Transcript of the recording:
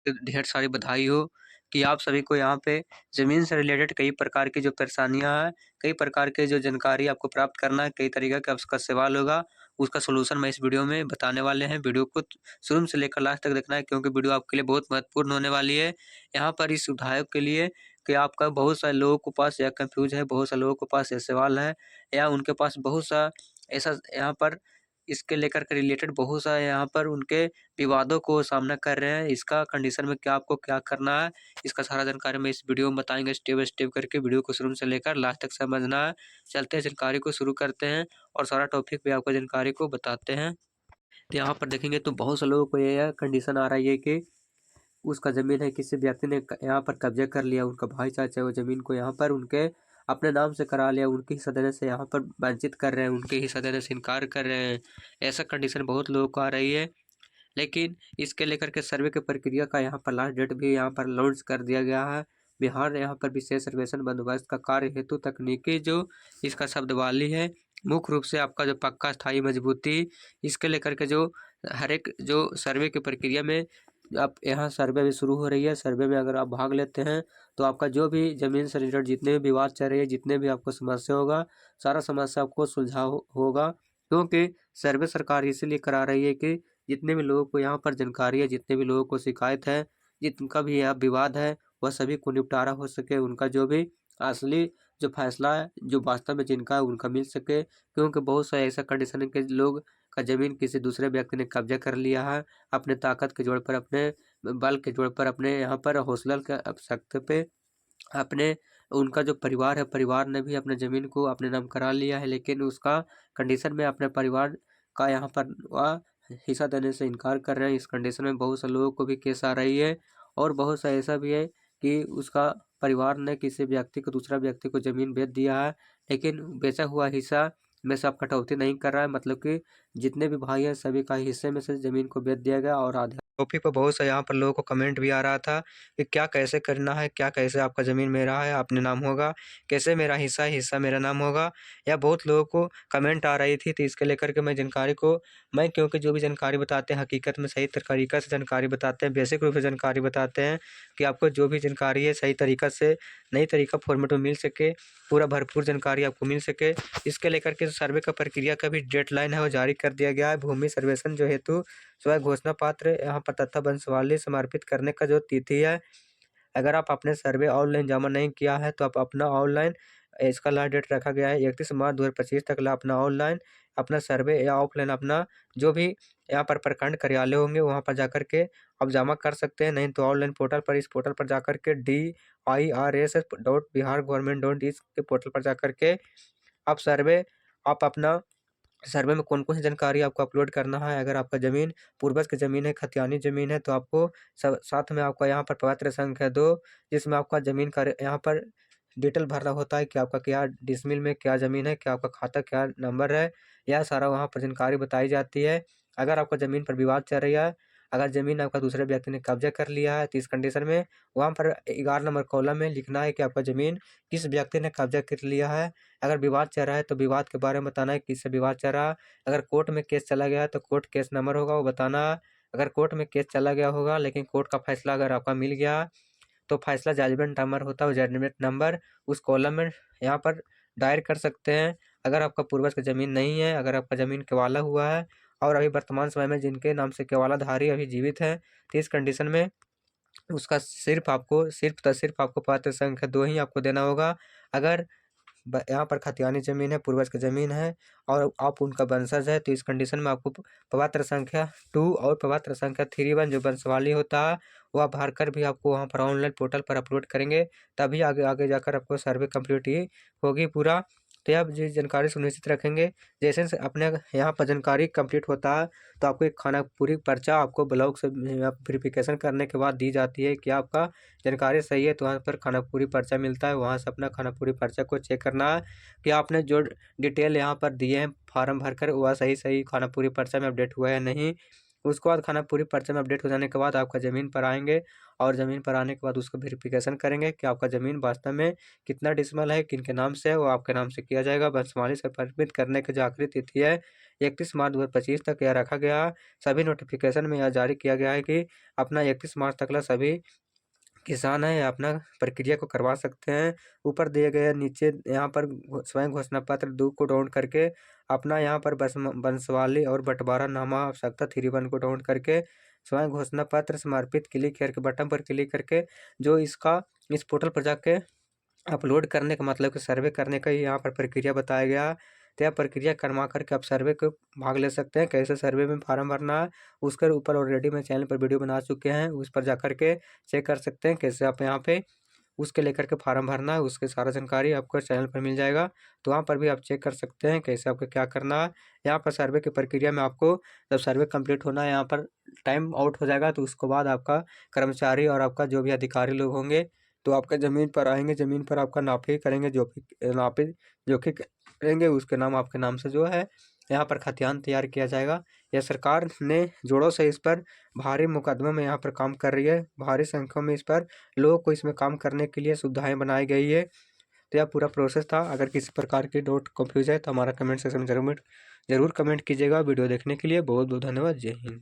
ढेर सारी बधाई हो कि आप सभी को यहाँ पे ज़मीन से रिलेटेड कई प्रकार की जो परेशानियाँ हैं, कई प्रकार के जो जानकारी आपको प्राप्त करना है, कई तरीके का उसका सवाल होगा, उसका सॉल्यूशन मैं इस वीडियो में बताने वाले हैं। वीडियो को शुरू से लेकर लास्ट तक देखना है क्योंकि वीडियो आपके लिए बहुत महत्वपूर्ण होने वाली है। यहाँ पर इस विधायक के लिए कि आपका बहुत सारे लोगों के पास यह कन्फ्यूज़ है, बहुत सारे लोगों के पास ये सवाल है या उनके पास बहुत सा ऐसा यहाँ पर इसके लेकर के रिलेटेड बहुत सा यहाँ पर उनके विवादों को सामना कर रहे हैं। इसका कंडीशन में क्या आपको क्या करना है, इसका सारा जानकारी मैं इस वीडियो में बताएँगे स्टेप बाय स्टेप करके। वीडियो को शुरू से लेकर लास्ट तक समझना है। चलते हैं जानकारी को शुरू करते हैं और सारा टॉपिक भी आपको जानकारी को बताते हैं। तो यहाँ पर देखेंगे तो बहुत से लोगों को ये कंडीशन आ रही है कि उसका ज़मीन है, किसी व्यक्ति ने क यहाँ पर कब्ज़ा कर लिया, उनका भाई चाचा वो ज़मीन को यहाँ पर उनके अपने नाम से करा लिया, उनके हिस्सा देने से यहाँ पर वंचित कर रहे हैं, उनके हिस्सा देने से इनकार कर रहे हैं। ऐसा कंडीशन बहुत लोगों को आ रही है। लेकिन इसके लेकर के सर्वे की प्रक्रिया का यहाँ पर लास्ट डेट भी यहाँ पर लॉन्च कर दिया गया है। बिहार यहाँ पर विशेष सर्वेक्षण बंदोबस्त का कार्य हेतु तकनीकी जो इसका शब्दावली है, मुख्य रूप से आपका जो पक्का स्थायी मजबूती, इसके लेकर के जो हर एक जो सर्वे की प्रक्रिया में आप यहाँ सर्वे भी शुरू हो रही है। सर्वे में अगर आप भाग लेते हैं तो आपका जो भी ज़मीन से रिलेटेड जितने भी विवाद चल रही है, जितने भी आपको समस्या होगा, सारा समस्या आपको सुलझाव होगा। क्योंकि सर्वे सरकार इसीलिए करा रही है कि जितने भी लोगों को यहाँ पर जानकारी है, जितने भी लोगों को शिकायत है, जिनका भी यहाँ विवाद है, वह सभी को निपटारा हो सके। उनका जो भी असली जो फैसला है, जो वास्तव में जिनका है, उनका मिल सके। क्योंकि बहुत सा ऐसा कंडीशन है कि लोग का ज़मीन किसी दूसरे व्यक्ति ने कब्ज़ा कर लिया है, अपने ताकत के जोर पर, अपने बल के जोर पर, अपने यहाँ पर हौसला के आवश्यकता पे अपने उनका जो परिवार है, परिवार ने भी अपने ज़मीन को अपने नाम करा लिया है, लेकिन उसका कंडीशन में अपने परिवार का यहाँ पर वह हिस्सा देने से इनकार कर रहे हैं। इस कंडीशन में बहुत से लोगों को भी केस आ रही है और बहुत सा ऐसा भी है कि उसका परिवार ने किसी व्यक्ति को दूसरा व्यक्ति को ज़मीन बेच दिया है, लेकिन बेचा हुआ हिस्सा में से अब कटौती नहीं कर रहा है। मतलब कि जितने भी भाई हैं, सभी का हिस्से में से ज़मीन को बेच दिया गया और आधे टॉपिक पे बहुत सा यहाँ पर लोगों को कमेंट भी आ रहा था कि क्या कैसे करना है, क्या कैसे आपका ज़मीन मेरा है, अपने नाम होगा, कैसे मेरा हिस्सा है, हिस्सा मेरा नाम होगा, या बहुत लोगों को कमेंट आ रही थी। तो इसके लेकर के मैं जानकारी को क्योंकि जो भी जानकारी बताते हैं हकीकत में सही तरीक़ा से जानकारी बताते हैं, बेसिक रूप से जानकारी बताते हैं कि आपको जो भी जानकारी है सही तरीक़ा से, नई तरीक़ा फ़ॉर्मेट में मिल सके, पूरा भरपूर जानकारी आपको मिल सके। इसके लेकर के सर्वे का प्रक्रिया का भी डेडलाइन है वो जारी कर दिया गया है। भूमि सर्वेक्षण जो हेतु स्वयं घोषणा पत्र यहाँ पर तथा वंशावली समर्पित करने का जो तिथि है, अगर आप अपने सर्वे ऑनलाइन जमा नहीं किया है तो आप अपना ऑनलाइन इसका लास्ट डेट रखा गया है 31 मार्च 2025 तक अपना ऑनलाइन अपना सर्वे या ऑफलाइन अपना जो भी यहाँ पर प्रखंड कार्यालय होंगे वहाँ पर जाकर के आप जमा कर सकते हैं। नहीं तो ऑनलाइन पोर्टल पर, इस पोर्टल पर जाकर के DIRS.bihargovernment.in के पोर्टल पर जाकर के आप अपना सर्वे में कौन-कौन सी जानकारी आपको अपलोड करना है। अगर आपका ज़मीन पूर्वज की ज़मीन है, खतियानी ज़मीन है, तो आपको साथ में आपका यहाँ पर पत्र संख्या 2 जिसमें आपका ज़मीन का यहाँ पर डिटेल भरना होता है कि आपका क्या डिसमिल में क्या ज़मीन है, क्या आपका खाता क्या नंबर है, यह सारा वहाँ पर जानकारी बताई जाती है। अगर आपका ज़मीन पर विवाद चल रहा है, अगर ज़मीन आपका दूसरे व्यक्ति ने कब्ज़ा कर लिया है, तो इस कंडीशन में वहाँ पर 11 नंबर कॉलम में लिखना है कि आपका ज़मीन किस व्यक्ति ने कब्ज़ा कर लिया है। अगर विवाद चल रहा है तो विवाद के बारे में बताना है, किससे विवाद चल रहा है। अगर कोर्ट में केस चला गया है तो कोर्ट केस नंबर होगा वो बताना है। अगर कोर्ट में केस चला गया होगा लेकिन कोर्ट का फैसला अगर आपका मिल गया तो फैसला जजमेंट नंबर होता है, वो जजमेंट नंबर उस कॉलम में यहाँ पर दायर कर सकते हैं। अगर आपका पूर्वज की ज़मीन नहीं है, अगर आपका ज़मीन केवाला हुआ है और अभी वर्तमान समय में जिनके नाम से केवालाधारी अभी जीवित हैं, तो इस कंडीशन में उसका सिर्फ़ आपको पात्र संख्या 2 ही आपको देना होगा। अगर यहाँ पर खतियानी ज़मीन है, पूर्वज की ज़मीन है और आप उनका वंशज है, तो इस कंडीशन में आपको प्रपत्र संख्या 2 और प्रपत्र संख्या 31 जो वंशावली होता है, वो आप भरकर भी आपको वहाँ पर ऑनलाइन पोर्टल पर अपलोड करेंगे, तभी आगे आगे जाकर आपको सर्वे कंप्लीट ही होगी पूरा। तो आप ये जानकारी सुनिश्चित रखेंगे। जैसे से अपने यहाँ पर जानकारी कंप्लीट होता है, तो आपको एक खानापुरी पर्चा आपको ब्लॉक से वेरिफिकेशन करने के बाद दी जाती है कि आपका जानकारी सही है, तो वहाँ पर खानापुरी पर्चा मिलता है। वहाँ से अपना खानापुरी पर्चा को चेक करना है कि आपने जो डिटेल यहाँ पर दिए हैं फार्म भरकर वह सही खानापुरी पर्चा में अपडेट हुआ है या नहीं। उसके बाद खानापुरी पर्चा में अपडेट हो जाने के बाद आपका ज़मीन पर आएँगे और ज़मीन पर आने के बाद उसका वेरिफिकेशन करेंगे कि आपका ज़मीन वास्तव में कितना डिसमल है, किनके नाम से है, वो आपके नाम से किया जाएगा। वंशवाली से परिमित करने की जो आखिरी तिथि है 31 मार्च 2025 तक यह रखा गया है। सभी नोटिफिकेशन में यह जारी किया गया है कि अपना 31 मार्च तक सभी किसान है अपना प्रक्रिया को करवा सकते हैं। ऊपर दिए गए नीचे यहाँ पर स्वयं घोषणा पत्र 2 को डाउनलोड करके अपना यहाँ पर वंशवाली और बंटवारानामा आवश्यकता 3(1) को डाउनलोड करके स्वयं घोषणा पत्र समर्पित क्लिक करके बटन पर क्लिक करके जो इसका इस पोर्टल पर जाके अपलोड करने का मतलब कि सर्वे करने का यहाँ पर प्रक्रिया बताया गया है। तो यह प्रक्रिया करवा करके आप सर्वे को भाग ले सकते हैं। कैसे सर्वे में फार्म भरना है उसके ऊपर ऑलरेडी मैं चैनल पर वीडियो बना चुके हैं, उस पर जाकर के चेक कर सकते हैं कैसे आप यहाँ पे उसके लेकर के फार्म भरना है, उसके सारा जानकारी आपको चैनल पर मिल जाएगा। तो वहाँ पर भी आप चेक कर सकते हैं कैसे आपको क्या करना है। यहाँ पर सर्वे की प्रक्रिया में आपको जब सर्वे कंप्लीट होना है यहाँ पर टाइम आउट हो जाएगा तो उसके बाद आपका कर्मचारी और आपका जो भी अधिकारी लोग होंगे तो आपका ज़मीन पर आएंगे, ज़मीन पर आपका नापी करेंगे, जोखी करेंगे, उसके नाम आपके नाम से जो है यहाँ पर खतियान तैयार किया जाएगा। यह सरकार ने जोरों से इस पर भारी मुकदमे में यहाँ पर काम कर रही है। भारी संख्या में इस पर लोगों को इसमें काम करने के लिए सुविधाएं बनाई गई है। तो यह पूरा प्रोसेस था। अगर किसी प्रकार की डाउट कंफ्यूज है तो हमारा कमेंट सेक्शन में ज़रूर कमेंट कीजिएगा। वीडियो देखने के लिए बहुत बहुत धन्यवाद। जय हिंद।